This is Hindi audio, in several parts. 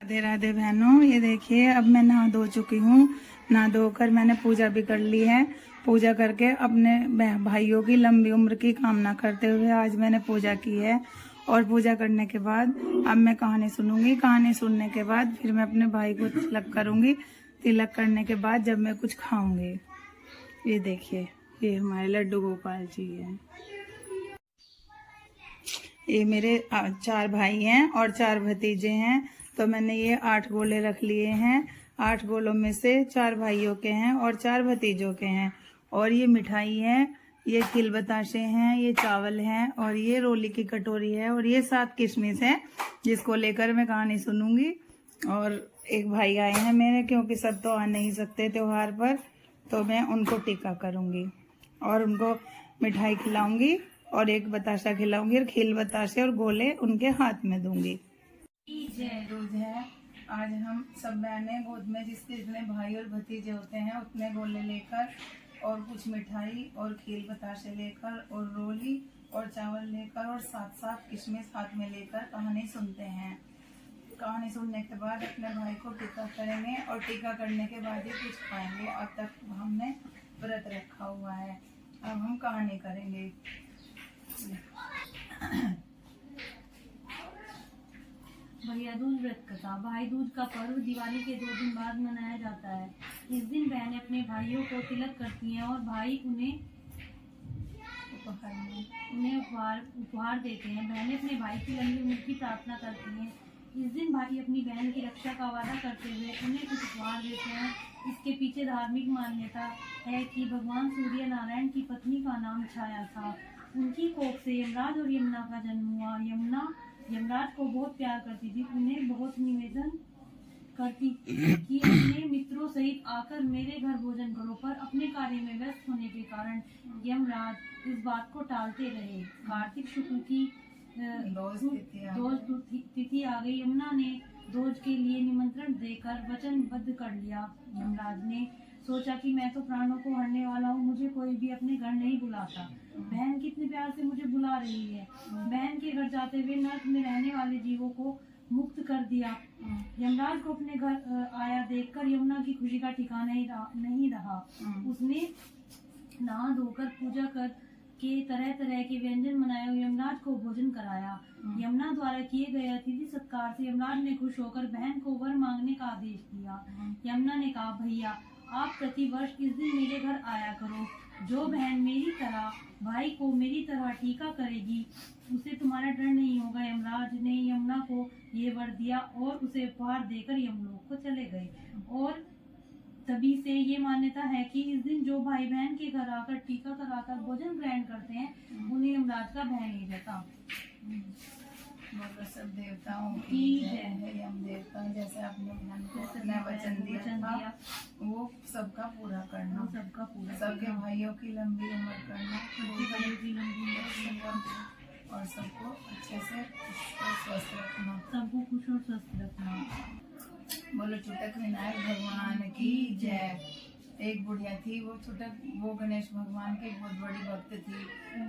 राधे राधे बहनों, ये देखिए अब मैं नहा धो चुकी हूँ। नहा धोकर मैंने पूजा भी कर ली है। पूजा करके अपने भाइयों की लंबी उम्र की कामना करते हुए आज मैंने पूजा की है। और पूजा करने के बाद अब मैं कहानी सुनूंगी। कहानी सुनने के बाद फिर मैं अपने भाई को तिलक करूंगी। तिलक करने के बाद जब मैं कुछ खाऊंगी। ये देखिए, ये हमारे लड्डू गोपाल जी हैं। ये मेरे 4 भाई हैं और 4 भतीजे हैं। तो मैंने ये 8 गोले रख लिए हैं। 8 गोलों में से 4 भाइयों के हैं और 4 भतीजों के हैं। और ये मिठाई है, ये तिल बताशे हैं, ये चावल हैं और ये रोली की कटोरी है और ये 7 किशमिश है, जिसको लेकर मैं कहानी सुनूंगी। और एक भाई आए हैं मेरे, क्योंकि सब तो आ नहीं सकते त्योहार पर, तो मैं उनको टीका करूंगी और उनको मिठाई खिलाऊंगी और एक बताशा खिलाऊंगी और खील बताशे और गोले उनके हाथ में दूंगी। रोज है, आज हम सब बहनें गोद में जिसके जितने भाई और भतीजे होते हैं उतने गोले लेकर और कुछ मिठाई और खील बताशे लेकर और रोली और चावल लेकर और 7 किशमिश हाथ में लेकर कहानी सुनते हैं। कहानी सुनने के बाद अपने भाई को टीका करेंगे और टीका करने के बाद ही कुछ खाएंगे। अब तक हमने व्रत रखा हुआ है। अब हम कहानी करेंगे। भैया दूज व्रत कथा। भाई दूज का पर्व दिवाली के 2 दिन बाद मनाया जाता है। इस दिन बहनें अपने भाइयों को तिलक करती हैं और भाई उन्हें उपहार देते हैं। बहनें अपने भाई की लंबी उम्र की प्रार्थना करती हैं। इस दिन भाई अपनी बहन की रक्षा का वादा करते हुए उन्हें कुछ उपहार देते हैं। इसके पीछे धार्मिक मान्यता है कि भगवान सूर्य नारायण की पत्नी का नाम छाया था। उनकी कोख से यमराज और यमुना का जन्म हुआ। यमुना यमराज को बहुत प्यार करती थी। उन्हें बहुत निवेदन करती कि अपने मित्रों सहित आकर मेरे घर भोजन करो, पर अपने कार्य में व्यस्त होने के कारण यमराज इस बात को टालते रहे। कार्तिक शुक्ल की दोज तिथि आ गई। यमुना ने दोज के लिए निमंत्रण देकर वचनबद्ध कर लिया। यमराज ने सोचा कि मैं तो प्राणों को हरने वाला हूँ, मुझे कोई भी अपने घर नहीं बुलाता। बहन कितने प्यार से मुझे बुला रही है। बहन के घर जाते हुए नर्क में रहने वाले जीवों को मुक्त कर दिया। यमराज को अपने घर आया देखकर यमुना की खुशी का ठिकाना नहीं रहा। उसने नहा धोकर पूजा कर के तरह तरह के व्यंजन बनाए और यमराज को भोजन कराया। यमुना द्वारा किए गए अतिथि सत्कार से यमराज ने खुश होकर बहन को वर मांगने का आदेश दिया। यमुना ने कहा, भैया आप प्रति वर्ष इस दिन मेरे घर आया करो। जो बहन मेरी तरह भाई को मेरी तरह टीका करेगी उसे तुम्हारा डर नहीं होगा। यमराज ने यमुना को ये वर दिया और उसे उपहार देकर यमलोक को चले गए। और तभी से ये मान्यता है कि इस दिन जो भाई बहन के घर आकर टीका कराकर भोजन ग्रहण करते हैं उन्हें यमराज का भय नहीं रहता। बोलो सब देवताओं की जय। यम देवता जैसे आपने बहन को अपना वचन दिया था वो सबका पूरा करना, सबके भाइयों की लंबी उम्र करना और सबको अच्छे से स्वस्थ रखना, सबको खुश और स्वस्थ रखना। बोलो चुटक विनायक भगवान की जय। एक बुढ़िया थी, वो गणेश भगवान की बहुत बड़ी भक्त थी।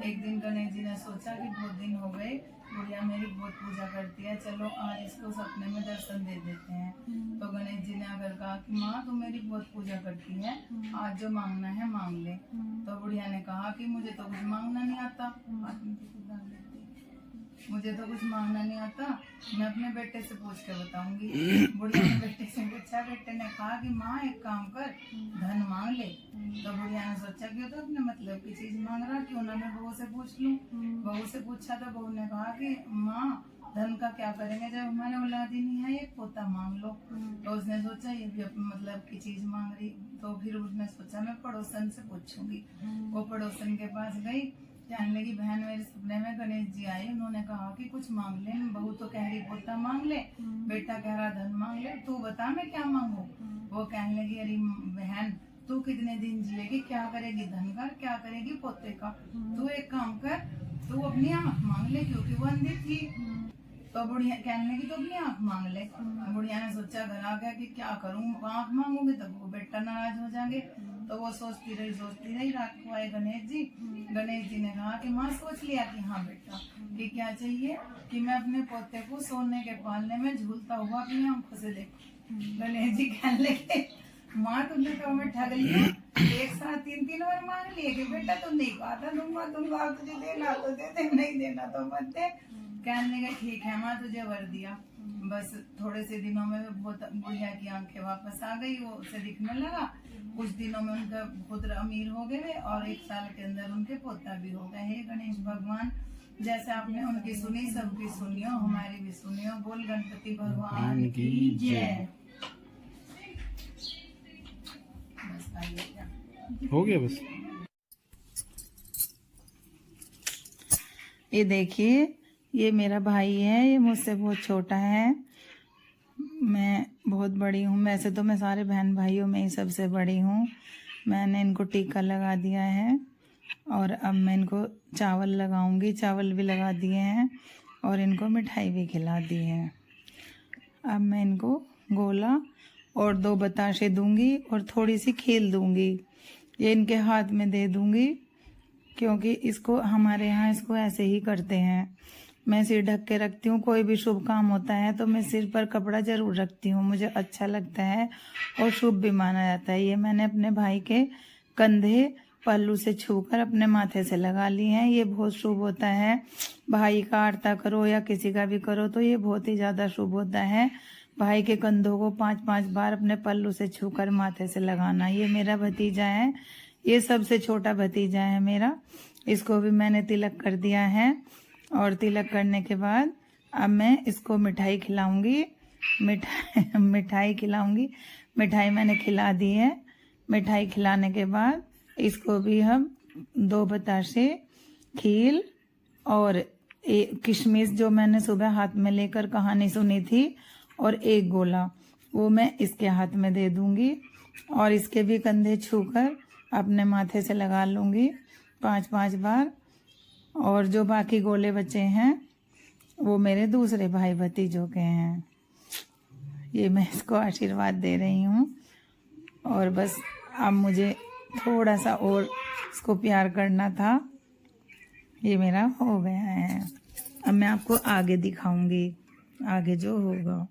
एक दिन गणेश जी ने सोचा कि बहुत दिन हो गए बुढ़िया मेरी बहुत पूजा करती है, चलो आज इसको सपने में दर्शन दे देते हैं। तो गणेश जी ने अगर कहा कि माँ तू मेरी बहुत पूजा करती है, आज जो मांगना है मांग ले। तो बुढ़िया ने कहा कि मुझे तो कुछ मांगना नहीं आता, मुझे तो कुछ मांगना नहीं आता, मैं अपने बेटे से पूछ के बताऊंगी। बुढ़िया ने बेटे से पूछा। बेटे ने कहा कि माँ एक काम कर, धन मांग ले। तो बुढ़िया ने सोचा कि तो अपने मतलब की चीज मांग रहा, क्यों ना मैं बहू से पूछ लूं। बहू से पूछा तो बहू ने कहा कि माँ धन का क्या करेंगे, जब हमारे औलाद ही नहीं है, एक पोता मांग लो। तो उसने सोचा ये भी अपने मतलब की चीज मांग रही। तो फिर उसने सोचा मैं पड़ोसन से पूछूंगी। वो पड़ोसन के पास गई, कहने लगी बहन मेरे सपने में गणेश जी आए, उन्होंने कहा कि कुछ मांग ले। बहू तो कह रही पोता मांग ले, बेटा कह रहा धन मांग ले, तू बता मैं क्या मांगू। वो कहने लगी अरे बहन तू कितने दिन जिएगी, क्या करेगी धन का, क्या करेगी पोते का। तू एक काम कर, तू अपनी आँख मांग ले, क्योंकि वो अंधी थी। तो बुढ़िया कहने लगी तो अपनी आँख मांग ले। बुढ़िया ने सोचा घर आ गया कि क्या करूँ, आँख मांगूंगी तो वो बेटा नाराज हो जाएंगे। तो वो सोचती रही। रात को आए गणेश जी ने कहा कि माँ सोच लिया कि हाँ बेटा कि क्या चाहिए कि मैं अपने पोते को सोने के पालने में झूलता हुआ अपनी आंखों से देखूं। गणेश जी कहने लगे माँ तुमने तो हमें ठग लिया, एक साथ 3 बार मांग लिए कि बेटा तुम नहीं कहा था दूंगा, तुझे देना तो दे दे, नहीं देना तो मत दे। कहने लगे ठीक है माँ तुझे वर दिया। बस थोड़े से दिनों में बुढ़िया की आंखें वापस आ गई, वो उसे दिखने लगा। कुछ दिनों में उनका पुत्र अमीर हो गए और 1 साल के अंदर उनके पोता भी हो गए। हे गणेश भगवान, जैसे आपने उनकी सुनी सबकी सुनियो, हमारी भी सुनियो। बोल गणपति भगवान की जय। बस आइए, हो गया बस। ये देखिए, ये मेरा भाई है, ये मुझसे बहुत छोटा है, मैं बहुत बड़ी हूँ। वैसे तो मैं सारे बहन भाइयों में ही सबसे बड़ी हूँ। मैंने इनको टीका लगा दिया है और अब मैं इनको चावल लगाऊंगी, चावल भी लगा दिए हैं और इनको मिठाई भी खिला दी है। अब मैं इनको गोला और 2 बताशे दूंगी और थोड़ी सी खील दूंगी, ये इनके हाथ में दे दूंगी, क्योंकि इसको हमारे यहाँ इसको ऐसे ही करते हैं। मैं सिर ढक के रखती हूँ, कोई भी शुभ काम होता है तो मैं सिर पर कपड़ा जरूर रखती हूँ, मुझे अच्छा लगता है और शुभ भी माना जाता है। ये मैंने अपने भाई के कंधे पल्लू से छूकर अपने माथे से लगा ली हैं। ये बहुत शुभ होता है, भाई का आरता करो या किसी का भी करो तो ये बहुत ही ज़्यादा शुभ होता है। भाई के कंधों को 5-5 बार अपने पल्लू से छूकर माथे से लगाना। ये मेरा भतीजा है, ये सबसे छोटा भतीजा है मेरा, इसको भी मैंने तिलक कर दिया है और तिलक करने के बाद अब मैं इसको मिठाई खिलाऊंगी। मिठाई खिलाऊंगी, मिठाई मैंने खिला दी है। मिठाई खिलाने के बाद इसको भी हम 2 बताशे, खील और किशमिश जो मैंने सुबह हाथ में लेकर कहानी सुनी थी और 1 गोला वो मैं इसके हाथ में दे दूंगी और इसके भी कंधे छूकर अपने माथे से लगा लूंगी 5-5 बार। और जो बाकी गोले बचे हैं वो मेरे दूसरे भाई भतीजों के हैं। ये मैं इसको आशीर्वाद दे रही हूँ और बस अब मुझे थोड़ा सा और इसको प्यार करना था। ये मेरा हो गया है, अब मैं आपको आगे दिखाऊंगी आगे जो होगा।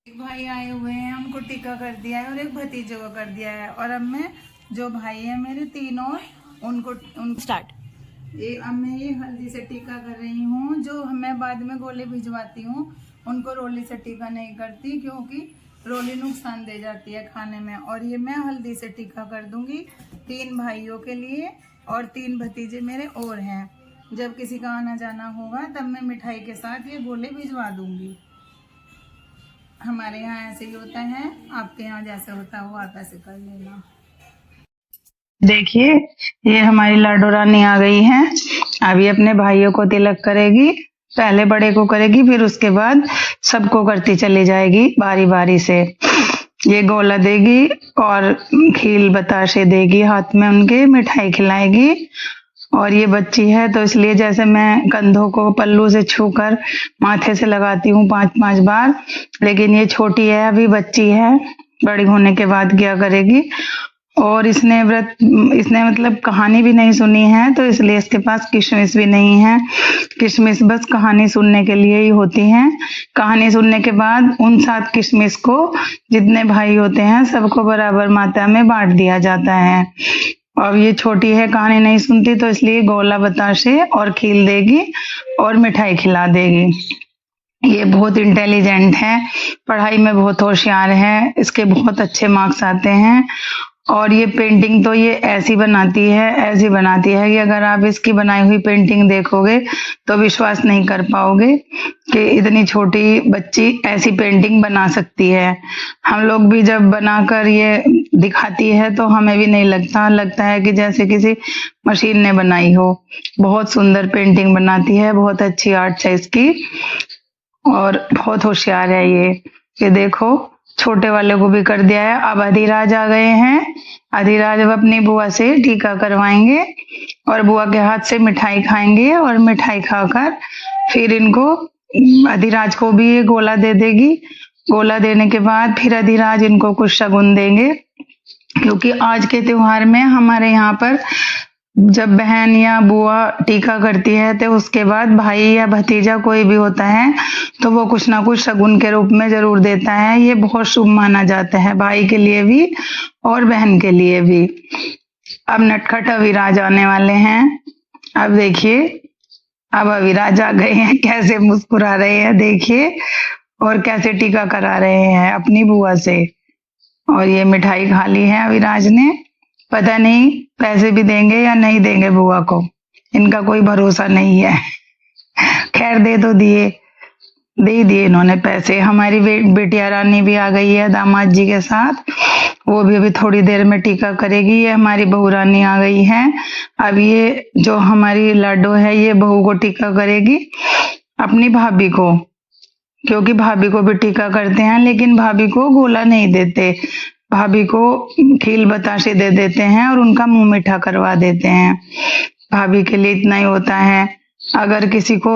एक भाई आए हुए हैं, उनको टीका कर दिया है और एक भतीजों को कर दिया है और अब मैं जो भाई है मेरे 3 और उनको स्टार्ट। ये अब मैं ये हल्दी से टीका कर रही हूँ। जो मैं बाद में गोले भिजवाती हूँ उनको रोली से टीका नहीं करती, क्योंकि रोली नुकसान दे जाती है खाने में। और ये मैं हल्दी से टीका कर दूंगी 3 भाइयों के लिए और 3 भतीजे मेरे और हैं। जब किसी का आना जाना होगा तब मैं मिठाई के साथ ये गोले भिजवा दूंगी। हमारे यहाँ ऐसे ही होता है, आपके यहाँ जैसे होता है वो आप ऐसे कर लेना। देखिए, ये हमारी लाडो रानी आ गई है। अभी अपने भाइयों को तिलक करेगी, पहले बड़े को करेगी फिर उसके बाद सबको करती चली जाएगी बारी बारी से। ये गोला देगी और खील बताशे देगी हाथ में उनके, मिठाई खिलाएगी। और ये बच्ची है तो इसलिए जैसे मैं कंधों को पल्लू से छूकर माथे से लगाती हूँ 5-5 बार, लेकिन ये छोटी है, अभी बच्ची है, बड़ी होने के बाद क्या करेगी। और इसने मतलब कहानी भी नहीं सुनी है तो इसलिए इसके पास किशमिश भी नहीं है। किशमिश बस कहानी सुनने के लिए ही होती हैं। कहानी सुनने के बाद उन 7 किशमिश को जितने भाई होते हैं सबको बराबर मात्रा में बांट दिया जाता है। अब ये छोटी है, कहानी नहीं सुनती, तो इसलिए गोला बताशे और खील देगी और मिठाई खिला देगी। ये बहुत इंटेलिजेंट है, पढ़ाई में बहुत होशियार है, इसके बहुत अच्छे मार्क्स आते हैं। और ये पेंटिंग तो ये ऐसी बनाती है कि अगर आप इसकी बनाई हुई पेंटिंग देखोगे तो विश्वास नहीं कर पाओगे कि इतनी छोटी बच्ची ऐसी पेंटिंग बना सकती है। हम लोग भी जब बनाकर ये दिखाती है तो हमें भी नहीं लगता है कि जैसे किसी मशीन ने बनाई हो। बहुत सुंदर पेंटिंग बनाती है, बहुत अच्छी आर्ट है इसकी और बहुत होशियार है ये देखो, छोटे वाले को भी कर दिया है। अब अधिराज आ गए हैं, अधिराज अब अपनी बुआ से टीका करवाएंगे और बुआ के हाथ से मिठाई खाएंगे और मिठाई खाकर फिर इनको अधिराज को भी ये गोला दे देगी गोला देने के बाद फिर अधिराज इनको कुछ शगुन देंगे, क्योंकि आज के त्योहार में हमारे यहाँ पर जब बहन या बुआ टीका करती है तो उसके बाद भाई या भतीजा कोई भी होता है तो वो कुछ ना कुछ शगुन के रूप में जरूर देता है। ये बहुत शुभ माना जाता है, भाई के लिए भी और बहन के लिए भी। अब नटखट अविराज आने वाले हैं। अब देखिए, अब अविराज आ गए हैं, कैसे मुस्कुरा रहे हैं देखिए, और कैसे टीका करा रहे हैं अपनी बुआ से। और ये मिठाई खा ली है अविराज ने, पता नहीं पैसे भी देंगे या नहीं देंगे बुआ को, इनका कोई भरोसा नहीं है। खैर दे तो दिए, दे ही दिए इन्होंने पैसे। हमारी बेटिया रानी भी आ गई है दामाद जी के साथ, वो भी अभी थोड़ी देर में टीका करेगी। ये हमारी बहू रानी आ गई है। अब ये जो हमारी लाडो है ये बहू को टीका करेगी, अपनी भाभी को, क्योंकि भाभी को भी टीका करते हैं, लेकिन भाभी को गोला नहीं देते, भाभी को खील बताशे दे देते हैं और उनका मुंह मीठा करवा देते हैं। भाभी के लिए इतना ही होता है। अगर किसी को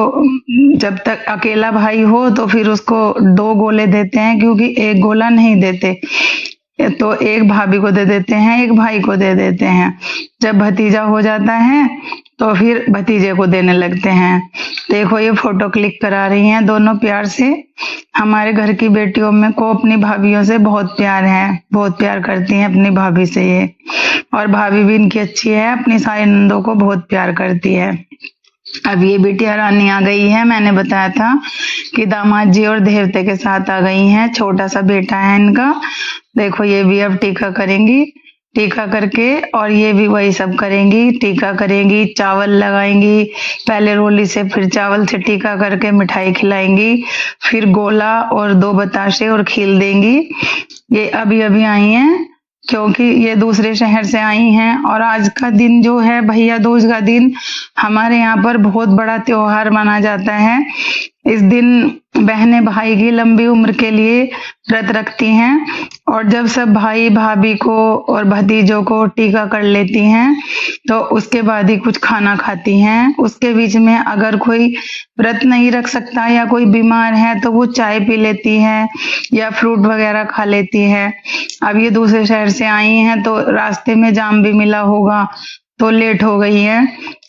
जब तक अकेला भाई हो तो फिर उसको 2 गोले देते हैं, क्योंकि एक गोला नहीं देते, तो एक भाभी को दे देते हैं, एक भाई को दे देते हैं। जब भतीजा हो जाता है तो फिर भतीजे को देने लगते हैं। देखो ये फोटो क्लिक करा रही हैं दोनों प्यार से। हमारे घर की बेटियों में को अपनी भाभीयों से बहुत प्यार है, बहुत प्यार करती हैं अपनी भाभी से ये, और भाभी भी इनकी अच्छी है, अपनी सारी नंदों को बहुत प्यार करती है। अब ये बिटिया रानी आ गई है, मैंने बताया था कि दामाद जी और देवते के साथ आ गई हैं, छोटा सा बेटा है इनका। देखो ये भी अब टीका करेंगी, टीका करके, और ये भी वही सब करेंगी, टीका करेंगी, चावल लगाएंगी, पहले रोली से फिर चावल से टीका करके मिठाई खिलाएंगी, फिर गोला और 2 बताशे और खील देंगी। ये अभी अभी आई हैं, क्योंकि ये दूसरे शहर से आई हैं। और आज का दिन जो है भैया दूज का दिन, हमारे यहाँ पर बहुत बड़ा त्योहार माना जाता है। इस दिन बहनें भाई की लंबी उम्र के लिए व्रत रखती हैं, और जब सब भाई भाभी को और भतीजों को टीका कर लेती हैं तो उसके बाद ही कुछ खाना खाती हैं। उसके बीच में अगर कोई व्रत नहीं रख सकता या कोई बीमार है तो वो चाय पी लेती है या फ्रूट वगैरह खा लेती है। अब ये दूसरे शहर से आई हैं तो रास्ते में जाम भी मिला होगा तो लेट हो गई है।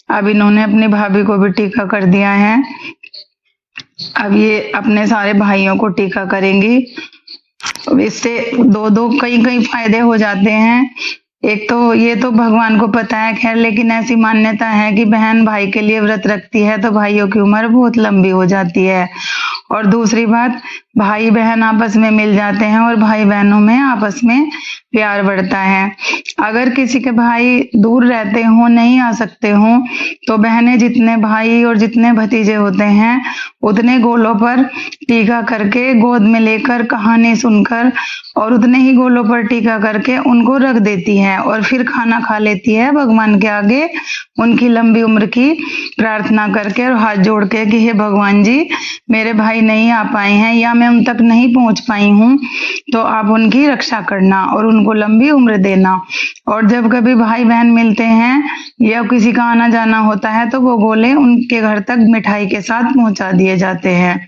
अब इन्होंने अपनी भाभी को भी टीका कर दिया है। अब ये अपने सारे भाइयों को टीका करेंगी। इससे 2 कई फायदे हो जाते हैं। एक तो ये तो भगवान को पता है, खैर, लेकिन ऐसी मान्यता है कि बहन भाई के लिए व्रत रखती है तो भाइयों की उम्र बहुत लंबी हो जाती है। और दूसरी बात, भाई बहन आपस में मिल जाते हैं और भाई बहनों में आपस में प्यार बढ़ता है। अगर किसी के भाई दूर रहते हो, नहीं आ सकते हो, तो बहनें जितने भाई और जितने भतीजे होते हैं उतने गोलों पर टीका करके, गोद में लेकर, कहानी सुनकर, और उतने ही गोलों पर टीका करके उनको रख देती है और फिर खाना खा लेती है भगवान के आगे, उनकी लंबी उम्र की प्रार्थना करके और हाथ जोड़ के कि हे भगवान जी, मेरे भाई नहीं आ पाए हैं या मैं उन तक नहीं पहुंच पाई हूँ, तो आप उनकी रक्षा करना और उनको लंबी उम्र देना। और जब कभी भाई बहन मिलते हैं या किसी का आना जाना होता है तो वो गोले उनके घर तक मिठाई के साथ पहुंचा दिए जाते हैं।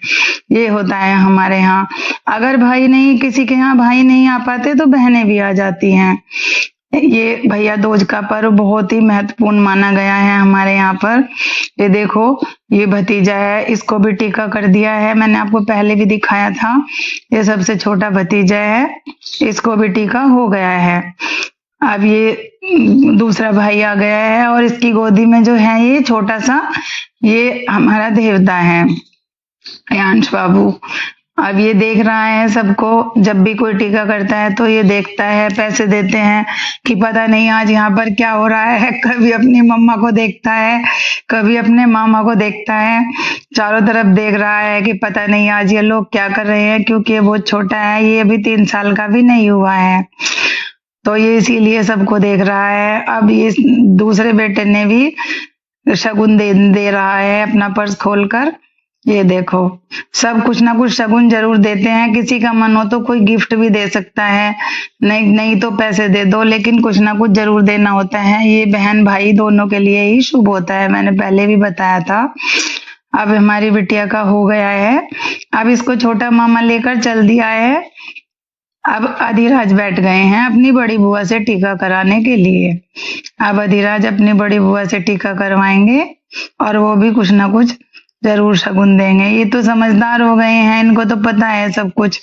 ये होता है हमारे यहाँ। अगर भाई नहीं, किसी के यहाँ भाई नहीं आ पाते तो बहनें भी आ जाती हैं। ये भैया दूज का पर्व बहुत ही महत्वपूर्ण माना गया है हमारे यहाँ पर। ये देखो, ये भतीजा है, इसको भी टीका कर दिया है, मैंने आपको पहले भी दिखाया था। ये सबसे छोटा भतीजा है, इसको भी टीका हो गया है। अब ये दूसरा भाई आ गया है और इसकी गोदी में जो है ये छोटा सा, ये हमारा देवता है, यांश बाबू। अब ये देख रहा है सबको, जब भी कोई टीका करता है तो ये देखता है, पैसे देते हैं कि पता नहीं आज यहाँ पर क्या हो रहा है। कभी अपनी मम्मा को देखता है, कभी अपने मामा को देखता है, चारों तरफ देख रहा है कि पता नहीं आज ये लोग क्या कर रहे हैं, क्योंकि ये बहुत छोटा है, ये अभी 3 साल का भी नहीं हुआ है, तो ये इसीलिए सबको देख रहा है। अब ये दूसरे बेटे ने भी शगुन दे रहा है अपना पर्स खोलकर। ये देखो, सब कुछ ना कुछ शगुन जरूर देते हैं। किसी का मन हो तो कोई गिफ्ट भी दे सकता है, नहीं तो पैसे दे दो, लेकिन कुछ ना कुछ जरूर देना होता है। ये बहन भाई दोनों के लिए ही शुभ होता है, मैंने पहले भी बताया था। अब हमारी बिटिया का हो गया है। अब इसको छोटा मामा लेकर चल दिया है। अब अधिराज बैठ गए हैं अपनी बड़ी बुआ से टीका कराने के लिए। अब अधिराज अपनी बड़ी बुआ से टीका करवाएंगे और वो भी कुछ ना कुछ जरूर शगुन देंगे। ये तो समझदार हो गए हैं, इनको तो पता है सब कुछ,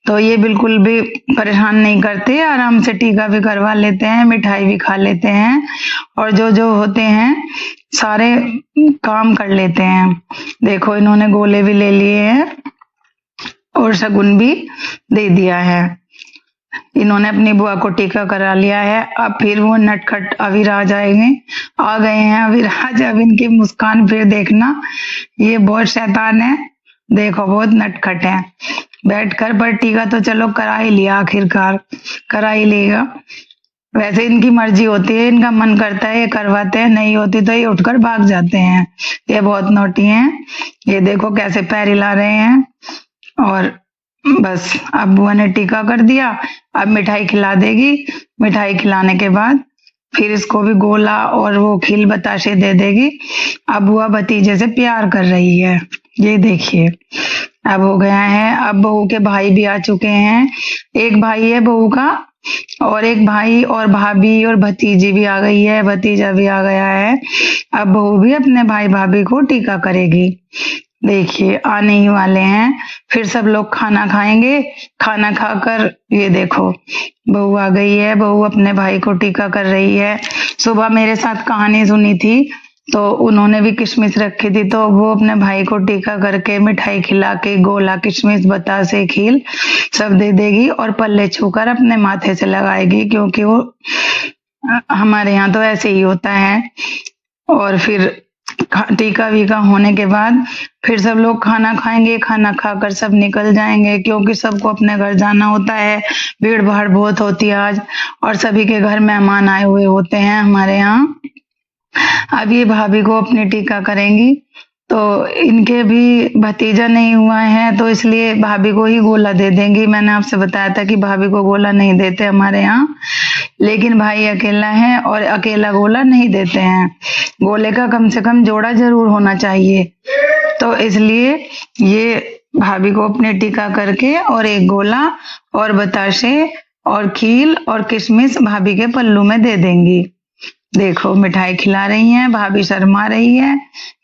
तो ये बिल्कुल भी परेशान नहीं करते, आराम से टीका भी करवा लेते हैं, मिठाई भी खा लेते हैं और जो जो होते हैं सारे काम कर लेते हैं। देखो इन्होंने गोले भी ले लिए हैं और शगुन भी दे दिया है। इन्होंने अपनी बुआ को टीका करा लिया है। अब फिर वो नटखट अविराज आ गए हैं अविराज। अब इनकी मुस्कान फिर देखना, ये बहुत शैतान है, देखो बहुत नटखट है। बैठकर पर टीका तो चलो करा ही लिया, आखिरकार करा ही लेगा। वैसे इनकी मर्जी होती है, इनका मन करता है ये करवाते हैं, नहीं होती तो ये उठकर भाग जाते हैं। ये बहुत नौटी हैं। ये देखो कैसे पैर हिला रहे हैं। और बस अब बुआ ने टीका कर दिया, अब मिठाई खिला देगी। मिठाई खिलाने के बाद फिर इसको भी गोला और वो खील बताशे दे देगी। अब बुआ भतीजे से प्यार कर रही है, ये देखिए अब हो गया है। अब बहू के भाई भी आ चुके हैं। एक भाई है बहू का और एक भाई और भाभी और भतीजी भी आ गई है, भतीजा भी आ गया है। अब बहू भी अपने भाई भाभी को टीका करेगी। देखिए आने ही वाले हैं। फिर सब लोग खाना खाएंगे। खाना खाकर ये देखो बहू आ गई है, बहू अपने भाई को टीका कर रही है। सुबह मेरे साथ कहानी सुनी थी तो उन्होंने भी किशमिश रखी थी, तो वो अपने भाई को टीका करके मिठाई खिला के गोला किशमिश बतासे खील सब दे देगी और पल्ले छूकर अपने माथे से लगाएगी, क्योंकि वो हमारे यहाँ तो ऐसे ही होता है। और फिर टीका वीका होने के बाद फिर सब लोग खाना खाएंगे। खाना खाकर सब निकल जाएंगे, क्योंकि सबको अपने घर जाना होता है। भीड़ भाड़ बहुत होती है आज और सभी के घर मेहमान आए हुए होते हैं हमारे यहाँ। अब ये भाभी को अपनी टीका करेंगी, तो इनके भी भतीजा नहीं हुआ है तो इसलिए भाभी को ही गोला दे देंगी। मैंने आपसे बताया था कि भाभी को गोला नहीं देते हमारे यहाँ, लेकिन भाई अकेला है और अकेला गोला नहीं देते हैं। गोले का कम से कम जोड़ा जरूर होना चाहिए, तो इसलिए ये भाभी को अपने टीका करके और एक गोला और बताशे और खील और किशमिश भाभी के पल्लू में दे देंगी। देखो मिठाई खिला रही हैं, भाभी शर्मा रही है,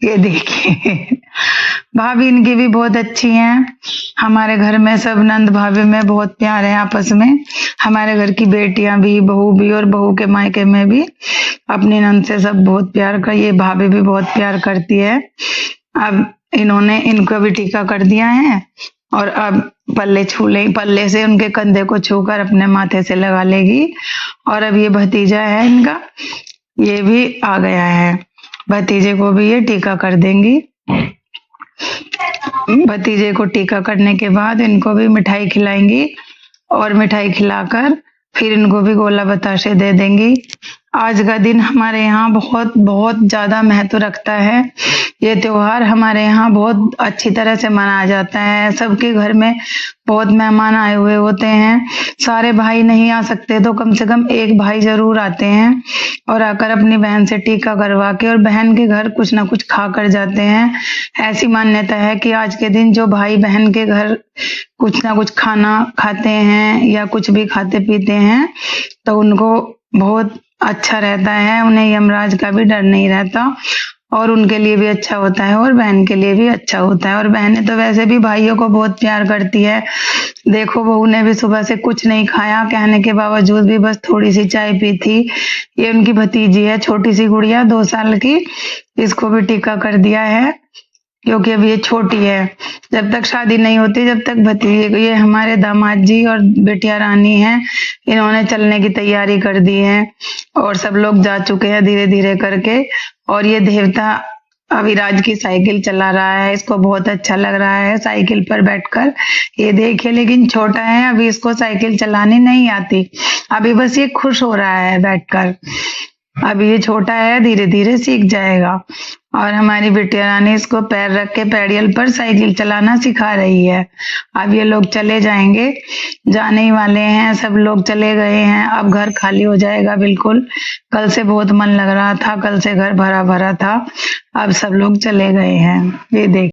ये देखिए भाभी इनकी भी बहुत अच्छी हैं। हमारे घर में सब नंद भाभी में बहुत प्यार है आपस में। हमारे घर की बेटियां भी, बहू भी और बहू के मायके में भी अपनी नंद से सब बहुत प्यार कर, ये भाभी भी बहुत प्यार करती है। अब इन्होंने इनको भी टीका कर दिया है और अब पल्ले छू ले, पल्ले से उनके कंधे को छूकर अपने माथे से लगा लेगी। और अब ये भतीजा है इनका, ये भी आ गया है, भतीजे को भी ये टीका कर देंगी। भतीजे को टीका करने के बाद इनको भी मिठाई खिलाएंगी और मिठाई खिलाकर फिर इनको भी गोला बताशे दे देंगी। आज का दिन हमारे यहाँ बहुत बहुत ज्यादा महत्व रखता है। ये त्योहार हमारे यहाँ बहुत अच्छी तरह से मनाया जाता है। सबके घर में बहुत मेहमान आए हुए होते हैं। सारे भाई नहीं आ सकते तो कम से कम एक भाई जरूर आते हैं और आकर अपनी बहन से टीका करवा के और बहन के घर कुछ ना कुछ खा कर जाते हैं। ऐसी मान्यता है कि आज के दिन जो भाई बहन के घर कुछ ना कुछ खाना खाते हैं या कुछ भी खाते पीते हैं तो उनको बहुत अच्छा रहता है, उन्हें यमराज का भी डर नहीं रहता और उनके लिए भी अच्छा होता है और बहन के लिए भी अच्छा होता है। और बहनें तो वैसे भी भाइयों को बहुत प्यार करती है। देखो बहू ने भी सुबह से कुछ नहीं खाया, कहने के बावजूद भी बस थोड़ी सी चाय पी थी। ये उनकी भतीजी है, छोटी सी गुड़िया 2 साल की, इसको भी टीका कर दिया है क्योंकि अभी ये छोटी है। जब तक शादी नहीं होती जब तक भतीजे, ये हमारे दामाद जी और बेटिया रानी हैं, इन्होंने चलने की तैयारी कर दी है और सब लोग जा चुके हैं धीरे धीरे करके। और ये देवता अविराज की साइकिल चला रहा है, इसको बहुत अच्छा लग रहा है साइकिल पर बैठकर। ये देखिए लेकिन छोटा है, अभी इसको साइकिल चलानी नहीं आती, अभी बस ये खुश हो रहा है बैठकर। अब ये छोटा है, धीरे धीरे सीख जाएगा। और हमारी बिटिया रानी इसको पैर रख के पैडियल पर साइकिल चलाना सिखा रही है। अब ये लोग चले जाएंगे, जाने ही वाले हैं, सब लोग चले गए हैं। अब घर खाली हो जाएगा बिल्कुल। कल से बहुत मन लग रहा था, कल से घर भरा भरा था, अब सब लोग चले गए हैं। ये देख